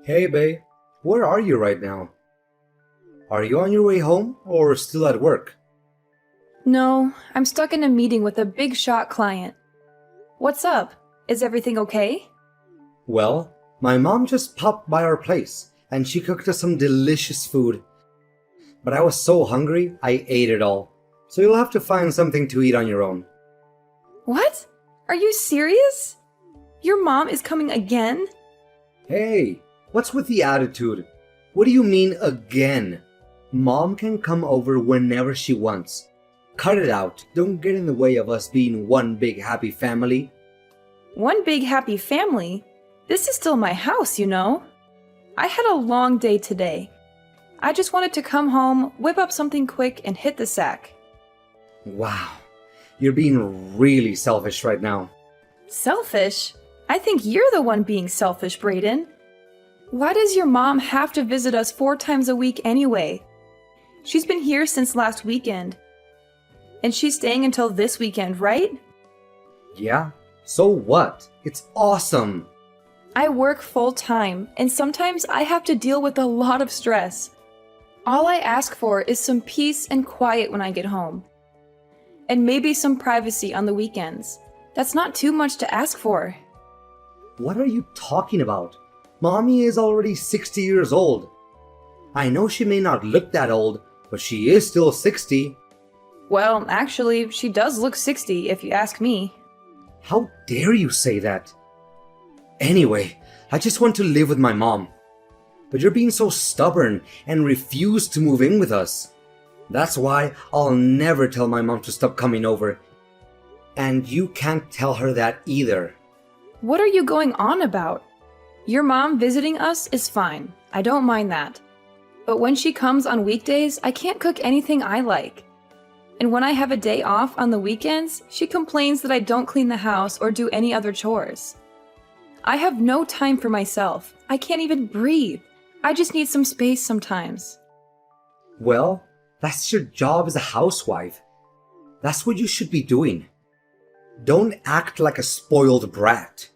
Hey, babe, where are you right now? Are you on your way home or still at work? No, I'm stuck in a meeting with a big shot client. What's up? Is everything okay? Well, my mom just popped by our place and she cooked us some delicious food. But I was so hungry, I ate it all. So you'll have to find something to eat on your own. What? Are you serious? Your mom is coming again? Hey, what's with the attitude? What do you mean again? Mom can come over whenever she wants. Cut it out. Don't get in the way of us being one big happy family. One big happy family? This is still my house, you know. I had a long day today. I just wanted to come home, whip up something quick, and hit the sack. Wow, you're being really selfish right now. Selfish? I think you're the one being selfish, Brayden. Why does your mom have to visit us 4 times a week anyway? She's been here since last weekend. And she's staying until this weekend, right? Yeah? So what? It's awesome! I work full time, and sometimes I have to deal with a lot of stress. All I ask for is some peace and quiet when I get home. And maybe some privacy on the weekends. That's not too much to ask for. What are you talking about? Mommy is already 60 years old. I know she may not look that old, but she is still 60. Well, actually, she does look 60 if you ask me. How dare you say that? Anyway, I just want to live with my mom. But you're being so stubborn and refuse to move in with us. That's why I'll never tell my mom to stop coming over. And you can't tell her that either. What are you going on about? Your mom visiting us is fine. I don't mind that. But when she comes on weekdays, I can't cook anything I like. And when I have a day off on the weekends, she complains that I don't clean the house or do any other chores. I have no time for myself. I can't even breathe. I just need some space sometimes. Well, that's your job as a housewife. That's what you should be doing. Don't act like a spoiled brat.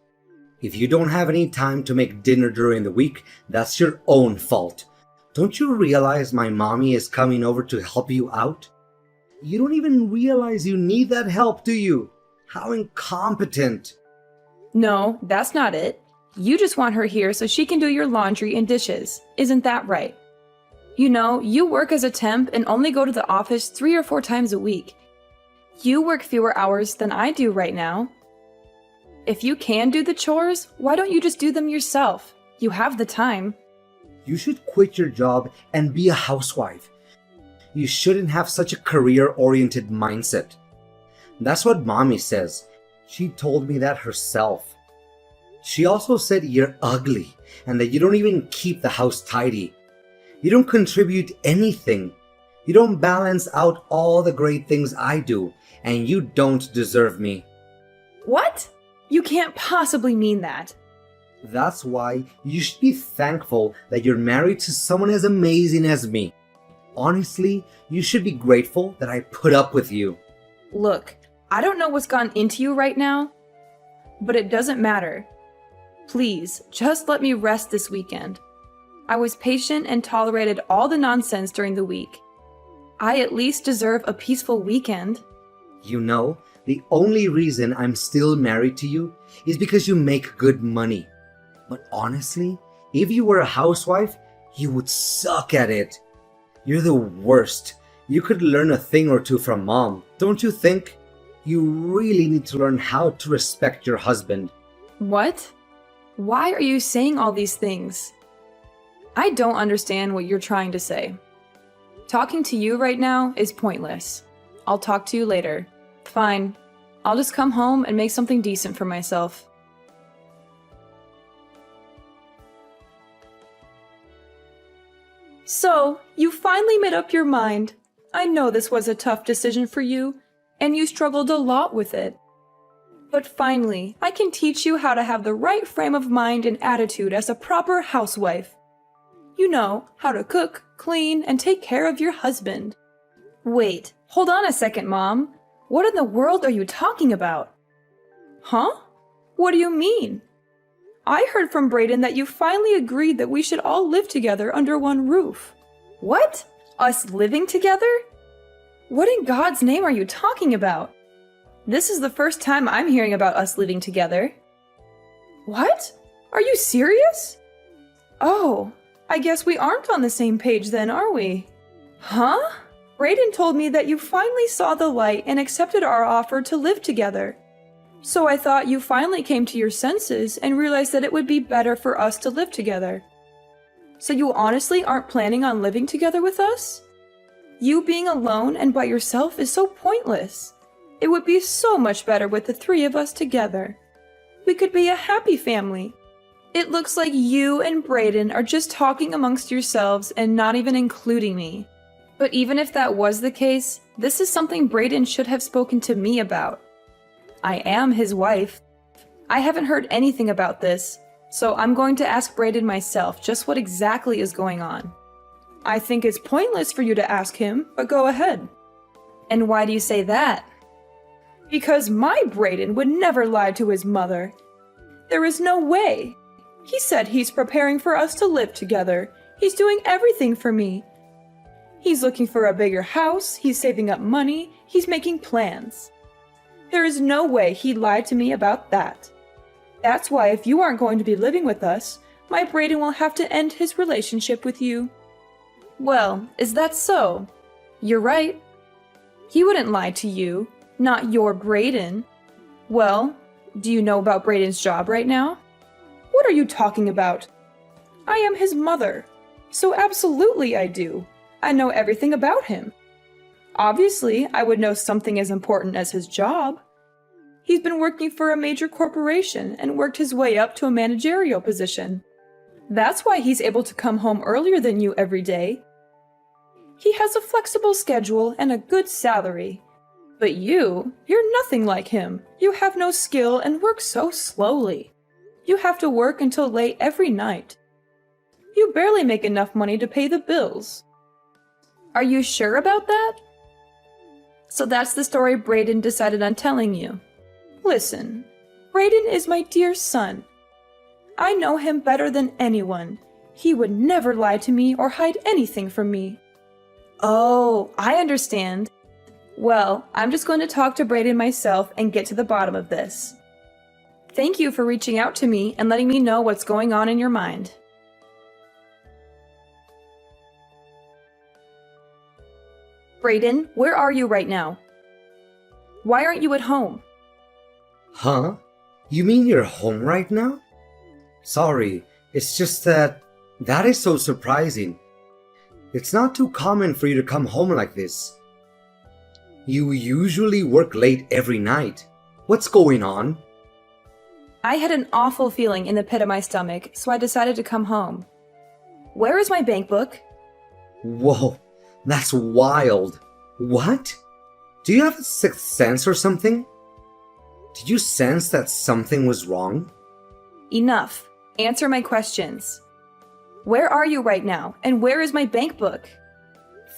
If you don't have any time to make dinner during the week, that's your own fault. Don't you realize my mommy is coming over to help you out? You don't even realize you need that help, do you? How incompetent. No, that's not it. You just want her here so she can do your laundry and dishes. Isn't that right? You know, you work as a temp and only go to the office 3 or 4 times a week. You work fewer hours than I do right now. If you can do the chores, why don't you just do them yourself? You have the time. You should quit your job and be a housewife. You shouldn't have such a career-oriented mindset. That's what mommy says. She told me that herself. She also said you're ugly and that you don't even keep the house tidy. You don't contribute anything. You don't balance out all the great things I do, and you don't deserve me. What? You can't possibly mean that. That's why you should be thankful that you're married to someone as amazing as me. Honestly, you should be grateful that I put up with you. Look, I don't know what's gone into you right now, but it doesn't matter. Please, just let me rest this weekend. I was patient and tolerated all the nonsense during the week. I at least deserve a peaceful weekend. You know, the only reason I'm still married to you is because you make good money. But honestly, if you were a housewife, you would suck at it. You're the worst. You could learn a thing or two from mom, don't you think? You really need to learn how to respect your husband. What? Why are you saying all these things? I don't understand what you're trying to say. Talking to you right now is pointless. I'll talk to you later. Fine. I'll just come home and make something decent for myself. So, you finally made up your mind. I know this was a tough decision for you, and you struggled a lot with it. But finally, I can teach you how to have the right frame of mind and attitude as a proper housewife. You know, how to cook, clean, and take care of your husband. Wait, hold on a second, Mom. What in the world are you talking about? Huh? What do you mean? I heard from Brayden that you finally agreed that we should all live together under one roof. What? Us living together? What in God's name are you talking about? This is the first time I'm hearing about us living together. What? Are you serious? Oh, I guess we aren't on the same page then, are we? Huh? Brayden told me that you finally saw the light and accepted our offer to live together. So I thought you finally came to your senses and realized that it would be better for us to live together. So you honestly aren't planning on living together with us? You being alone and by yourself is so pointless. It would be so much better with the three of us together. We could be a happy family. It looks like you and Brayden are just talking amongst yourselves and not even including me. But even if that was the case, this is something Brayden should have spoken to me about. I am his wife. I haven't heard anything about this, so I'm going to ask Brayden myself just what exactly is going on. I think it's pointless for you to ask him, but go ahead. And why do you say that? Because my Brayden would never lie to his mother. There is no way. He said he's preparing for us to live together. He's doing everything for me. He's looking for a bigger house, he's saving up money, he's making plans. There is no way he lied to me about that. That's why if you aren't going to be living with us, my Brayden will have to end his relationship with you. Well, is that so? You're right. He wouldn't lie to you, not your Brayden. Well, do you know about Brayden's job right now? What are you talking about? I am his mother, so absolutely I do. I know everything about him. Obviously, I would know something as important as his job. He's been working for a major corporation and worked his way up to a managerial position. That's why he's able to come home earlier than you every day. He has a flexible schedule and a good salary. But you're nothing like him. You have no skill and work so slowly. You have to work until late every night. You barely make enough money to pay the bills. Are you sure about that? So that's the story Brayden decided on telling you. Listen, Brayden is my dear son. I know him better than anyone. He would never lie to me or hide anything from me. Oh, I understand. Well, I'm just going to talk to Brayden myself and get to the bottom of this. Thank you for reaching out to me and letting me know what's going on in your mind. Brayden, where are you right now? Why aren't you at home? Huh? You mean you're home right now? Sorry, it's just that is so surprising. It's not too common for you to come home like this. You usually work late every night. What's going on? I had an awful feeling in the pit of my stomach, so I decided to come home. Where is my bank book? Whoa, that's wild. What? Do you have a sixth sense or something? Did you sense that something was wrong? Enough. Answer my questions. Where are you right now, and where is my bank book?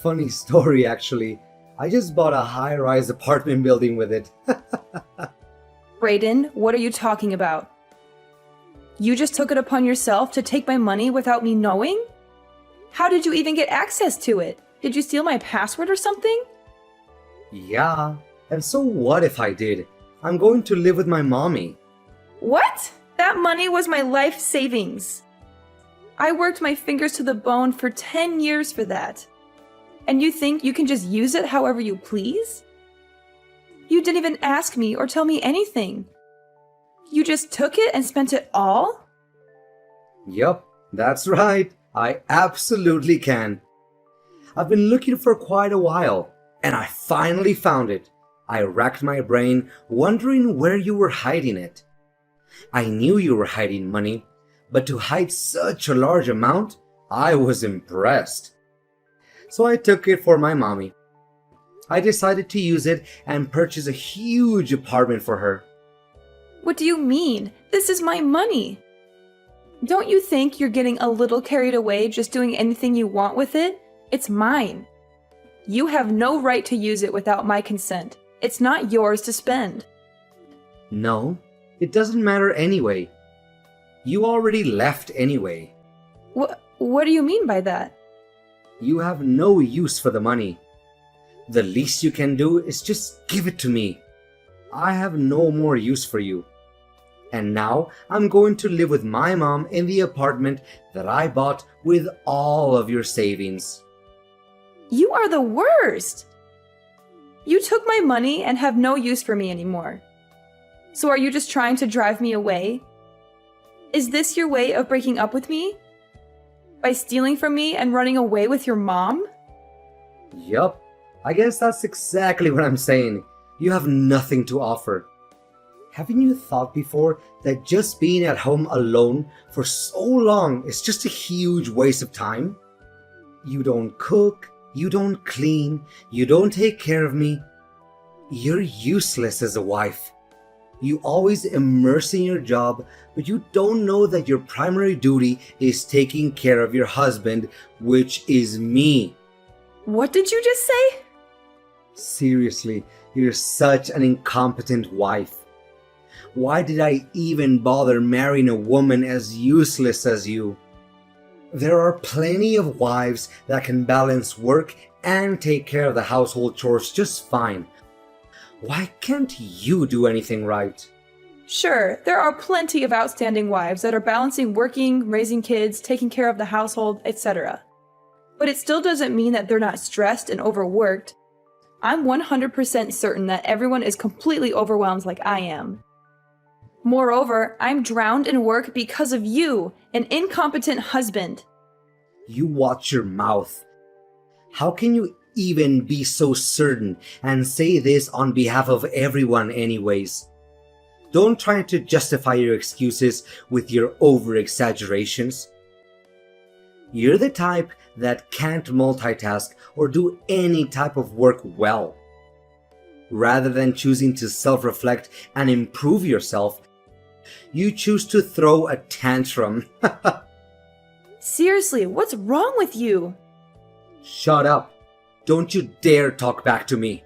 Funny story, actually. I just bought a high-rise apartment building with it. Brayden, what are you talking about? You just took it upon yourself to take my money without me knowing? How did you even get access to it? Did you steal my password or something? Yeah, and so what if I did? I'm going to live with my mommy. What? That money was my life savings. I worked my fingers to the bone for 10 years for that. And you think you can just use it however you please? You didn't even ask me or tell me anything. You just took it and spent it all? Yup, that's right. I absolutely can. I've been looking for quite a while, and I finally found it. I racked my brain, wondering where you were hiding it. I knew you were hiding money, but to hide such a large amount, I was impressed. So I took it for my mommy. I decided to use it and purchase a huge apartment for her. What do you mean? This is my money. Don't you think you're getting a little carried away just doing anything you want with it? It's mine. You have no right to use it without my consent. It's not yours to spend. No, it doesn't matter anyway. You already left anyway. What do you mean by that? You have no use for the money. The least you can do is just give it to me. I have no more use for you. And now I'm going to live with my mom in the apartment that I bought with all of your savings. You are the worst! You took my money and have no use for me anymore. So are you just trying to drive me away? Is this your way of breaking up with me? By stealing from me and running away with your mom? Yup, I guess that's exactly what I'm saying. You have nothing to offer. Haven't you thought before that just being at home alone for so long is just a huge waste of time? You don't cook, you don't clean, you don't take care of me. You're useless as a wife. You always immerse in your job, but you don't know that your primary duty is taking care of your husband, which is me. What did you just say? Seriously, you're such an incompetent wife. Why did I even bother marrying a woman as useless as you? There are plenty of wives that can balance work and take care of the household chores just fine. Why can't you do anything right? Sure, there are plenty of outstanding wives that are balancing working, raising kids, taking care of the household, etc. But it still doesn't mean that they're not stressed and overworked. I'm 100% certain that everyone is completely overwhelmed like I am. Moreover, I'm drowned in work because of you, an incompetent husband. You watch your mouth. How can you even be so certain and say this on behalf of everyone anyways? Don't try to justify your excuses with your over-exaggerations. You're the type that can't multitask or do any type of work well. Rather than choosing to self-reflect and improve yourself, you choose to throw a tantrum. Seriously, what's wrong with you? Shut up. Don't you dare talk back to me.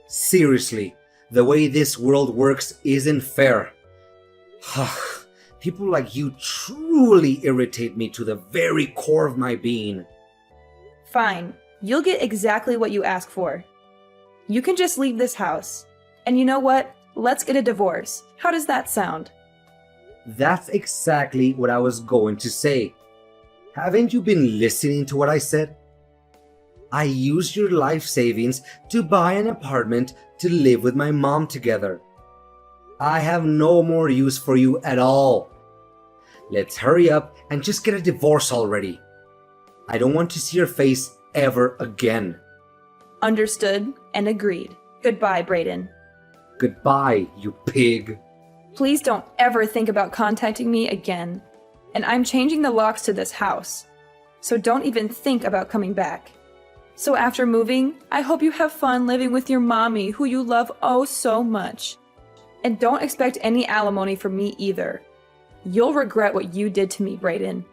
Seriously, the way this world works isn't fair. People like you truly irritate me to the very core of my being. Fine, you'll get exactly what you ask for. You can just leave this house. And you know what? Let's get a divorce. How does that sound? That's exactly what I was going to say. Haven't you been listening to what I said? I used your life savings to buy an apartment to live with my mom together. I have no more use for you at all. Let's hurry up and just get a divorce already. I don't want to see your face ever again. Understood and agreed. Goodbye, Brayden. Goodbye, you pig. Please don't ever think about contacting me again. And I'm changing the locks to this house. So don't even think about coming back. So after moving, I hope you have fun living with your mommy who you love oh so much. And don't expect any alimony from me either. You'll regret what you did to me, Brayden.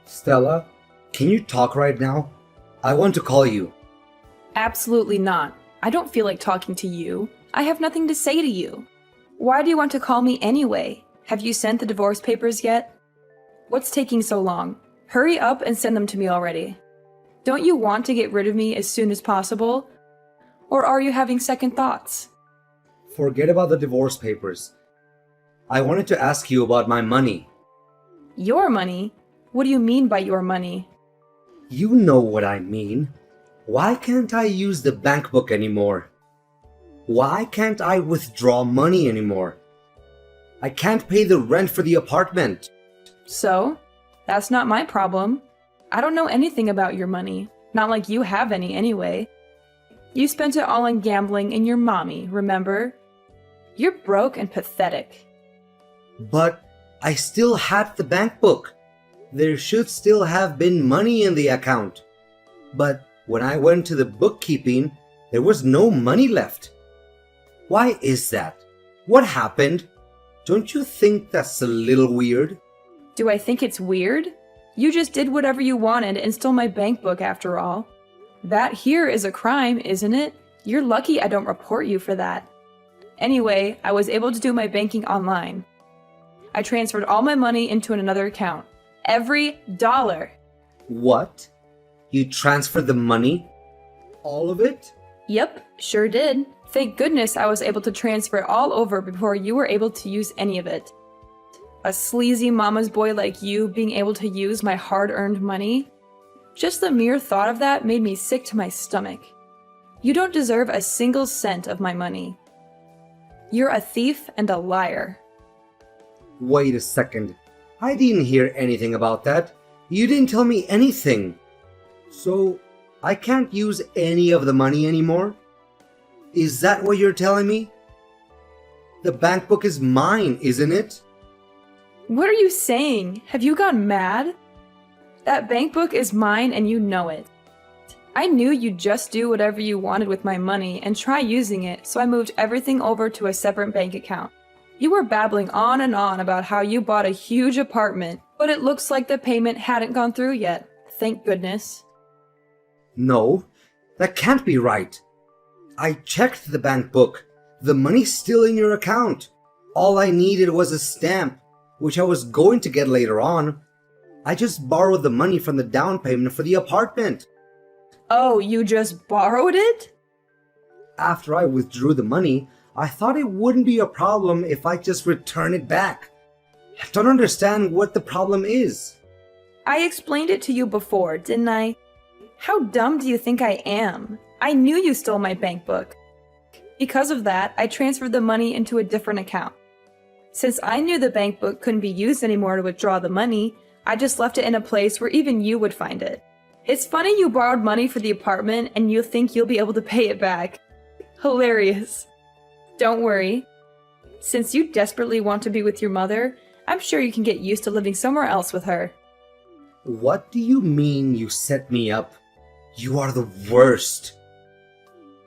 Stella, can you talk right now? I want to call you. Absolutely not. I don't feel like talking to you. I have nothing to say to you. Why do you want to call me anyway? Have you sent the divorce papers yet? What's taking so long? Hurry up and send them to me already. Don't you want to get rid of me as soon as possible? Or are you having second thoughts? Forget about the divorce papers. I wanted to ask you about my money. Your money? What do you mean by your money? You know what I mean. Why can't I use the bank book anymore? Why can't I withdraw money anymore? I can't pay the rent for the apartment. So? That's not my problem. I don't know anything about your money. Not like you have any anyway. You spent it all on gambling and your mommy, remember? You're broke and pathetic. But I still had the bank book. There should still have been money in the account. But when I went to the bookkeeping, there was no money left. Why is that? What happened? Don't you think that's a little weird? Do I think it's weird? You just did whatever you wanted and stole my bank book after all. That here is a crime, isn't it? You're lucky I don't report you for that. Anyway, I was able to do my banking online. I transferred all my money into another account. Every dollar. What? You transferred the money? All of it? Yep, sure did. Thank goodness I was able to transfer it all over before you were able to use any of it. A sleazy mama's boy like you being able to use my hard-earned money? Just the mere thought of that made me sick to my stomach. You don't deserve a single cent of my money. You're a thief and a liar. Wait a second. I didn't hear anything about that. You didn't tell me anything. So, I can't use any of the money anymore? Is that what you're telling me? The bank book is mine, isn't it? What are you saying? Have you gone mad? That bank book is mine and you know it. I knew you'd just do whatever you wanted with my money and try using it, so I moved everything over to a separate bank account. You were babbling on and on about how you bought a huge apartment, but it looks like the payment hadn't gone through yet. Thank goodness. No, that can't be right. I checked the bank book. The money's still in your account. All I needed was a stamp, which I was going to get later on. I just borrowed the money from the down payment for the apartment. Oh, you just borrowed it? After I withdrew the money, I thought it wouldn't be a problem if I just return it back. I don't understand what the problem is. I explained it to you before, didn't I? How dumb do you think I am? I knew you stole my bank book. Because of that, I transferred the money into a different account. Since I knew the bank book couldn't be used anymore to withdraw the money, I just left it in a place where even you would find it. It's funny you borrowed money for the apartment and you think you'll be able to pay it back. Hilarious. Don't worry. Since you desperately want to be with your mother, I'm sure you can get used to living somewhere else with her. What do you mean you set me up? You are the worst.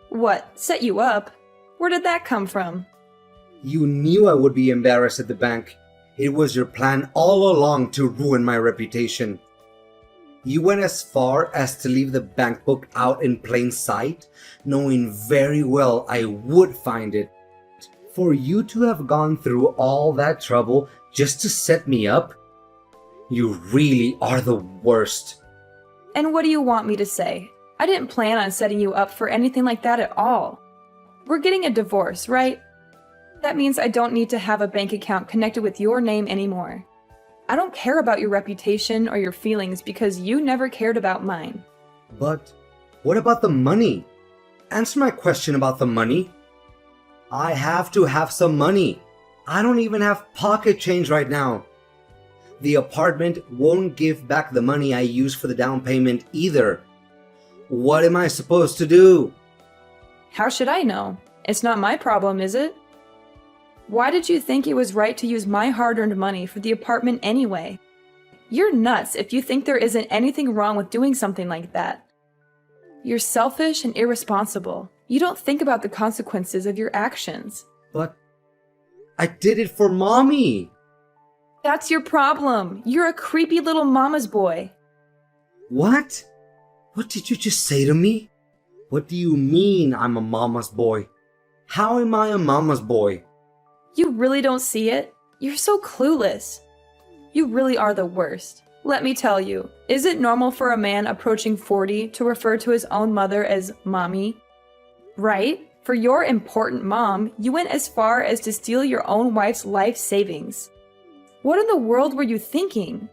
What, set you up? Where did that come from? You knew I would be embarrassed at the bank. It was your plan all along to ruin my reputation. You went as far as to leave the bank book out in plain sight, knowing very well I would find it. For you to have gone through all that trouble just to set me up? You really are the worst. And what do you want me to say? I didn't plan on setting you up for anything like that at all. We're getting a divorce, right? That means I don't need to have a bank account connected with your name anymore. I don't care about your reputation or your feelings because you never cared about mine. But what about the money? Answer my question about the money. I have to have some money. I don't even have pocket change right now. The apartment won't give back the money I used for the down payment either. What am I supposed to do? How should I know? It's not my problem, is it? Why did you think it was right to use my hard-earned money for the apartment anyway? You're nuts if you think there isn't anything wrong with doing something like that. You're selfish and irresponsible. You don't think about the consequences of your actions. But I did it for Mommy. That's your problem. You're a creepy little mama's boy. What? What did you just say to me? What do you mean I'm a mama's boy? How am I a mama's boy? You really don't see it? You're so clueless. You really are the worst. Let me tell you, is it normal for a man approaching 40 to refer to his own mother as mommy? Right? For your important mom, you went as far as to steal your own wife's life savings. What in the world were you thinking?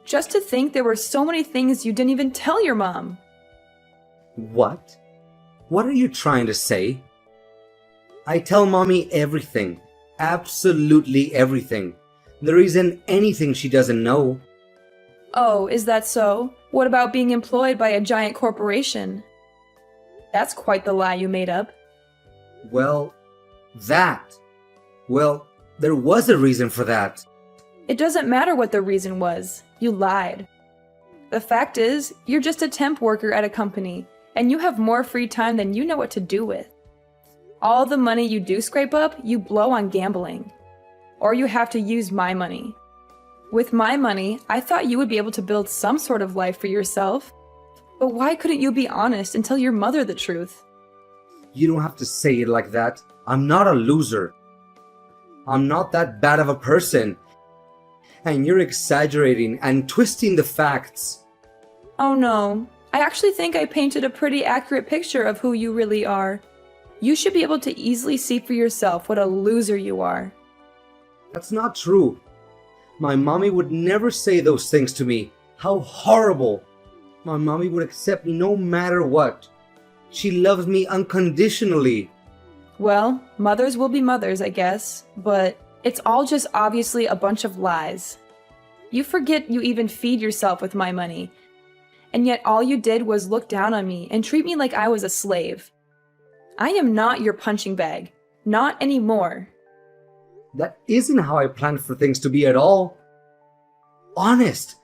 Just to think there were so many things you didn't even tell your mom. What? What are you trying to say? I tell Mommy everything. Absolutely everything. There isn't anything she doesn't know. Oh, is that so? What about being employed by a giant corporation? That's quite the lie you made up. Well, there was a reason for that. It doesn't matter what the reason was. You lied. The fact is, you're just a temp worker at a company, and you have more free time than you know what to do with. All the money you do scrape up, you blow on gambling. Or you have to use my money. With my money, I thought you would be able to build some sort of life for yourself. But why couldn't you be honest and tell your mother the truth? You don't have to say it like that. I'm not a loser. I'm not that bad of a person. And you're exaggerating and twisting the facts. Oh no, I actually think I painted a pretty accurate picture of who you really are. You should be able to easily see for yourself what a loser you are. That's not true. My mommy would never say those things to me. How horrible. My mommy would accept me no matter what. She loves me unconditionally. Well, mothers will be mothers, I guess, but it's all just obviously a bunch of lies. You forget you even feed yourself with my money, and yet all you did was look down on me and treat me like I was a slave. I am not your punching bag. Not anymore. That isn't how I planned for things to be at all. Honest.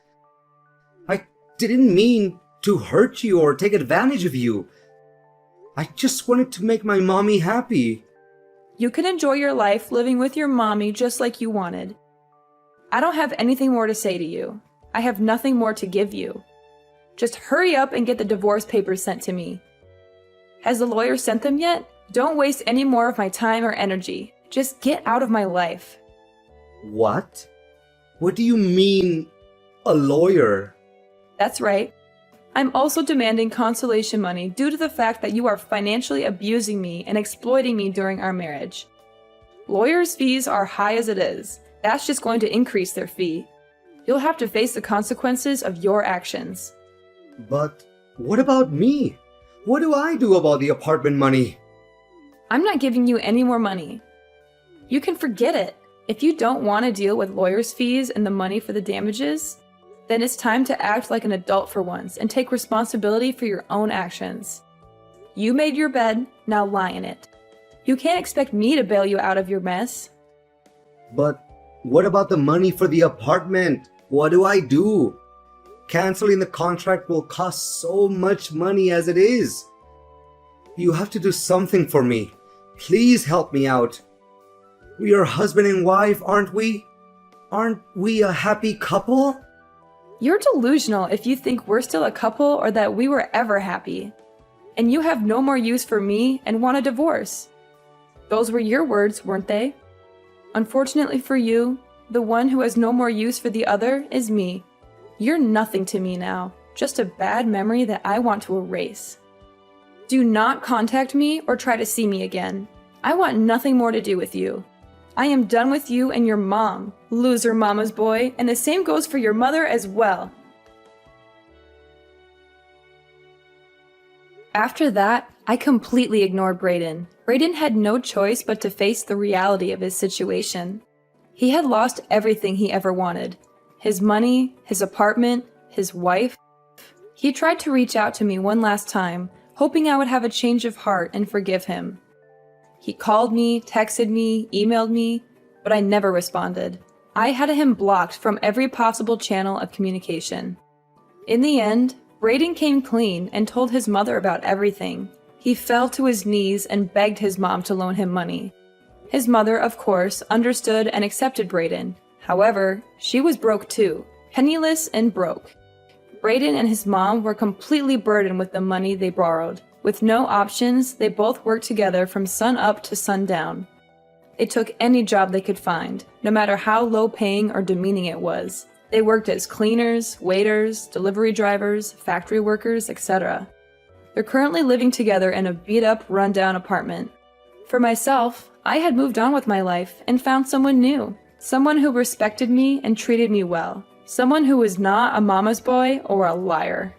I didn't mean to hurt you or take advantage of you. I just wanted to make my mommy happy. You can enjoy your life living with your mommy just like you wanted. I don't have anything more to say to you. I have nothing more to give you. Just hurry up and get the divorce papers sent to me. Has the lawyer sent them yet? Don't waste any more of my time or energy. Just get out of my life. What? What do you mean, a lawyer? That's right. I'm also demanding consolation money due to the fact that you are financially abusing me and exploiting me during our marriage. Lawyers' fees are high as it is. That's just going to increase their fee. You'll have to face the consequences of your actions. But what about me? What do I do about the apartment money? I'm not giving you any more money. You can forget it. If you don't want to deal with lawyers' fees and the money for the damages, then it's time to act like an adult for once and take responsibility for your own actions. You made your bed, now lie in it. You can't expect me to bail you out of your mess. But what about the money for the apartment? What do I do? Canceling the contract will cost so much money as it is. You have to do something for me. Please help me out. We are husband and wife, aren't we? Aren't we a happy couple? You're delusional if you think we're still a couple or that we were ever happy. And you have no more use for me and want a divorce. Those were your words, weren't they? Unfortunately for you, the one who has no more use for the other is me. You're nothing to me now, just a bad memory that I want to erase. Do not contact me or try to see me again. I want nothing more to do with you. I am done with you and your mom, loser mama's boy, and the same goes for your mother as well. After that, I completely ignored Brayden. Brayden had no choice but to face the reality of his situation. He had lost everything he ever wanted. His money, his apartment, his wife. He tried to reach out to me one last time, hoping I would have a change of heart and forgive him. He called me, texted me, emailed me, but I never responded. I had him blocked from every possible channel of communication. In the end, Brayden came clean and told his mother about everything. He fell to his knees and begged his mom to loan him money. His mother, of course, understood and accepted Brayden. However, she was broke too, penniless and broke. Brayden and his mom were completely burdened with the money they borrowed. With no options, they both worked together from sun up to sundown. They took any job they could find, no matter how low-paying or demeaning it was. They worked as cleaners, waiters, delivery drivers, factory workers, etc. They're currently living together in a beat-up, run-down apartment. For myself, I had moved on with my life and found someone new. Someone who respected me and treated me well. Someone who was not a mama's boy or a liar.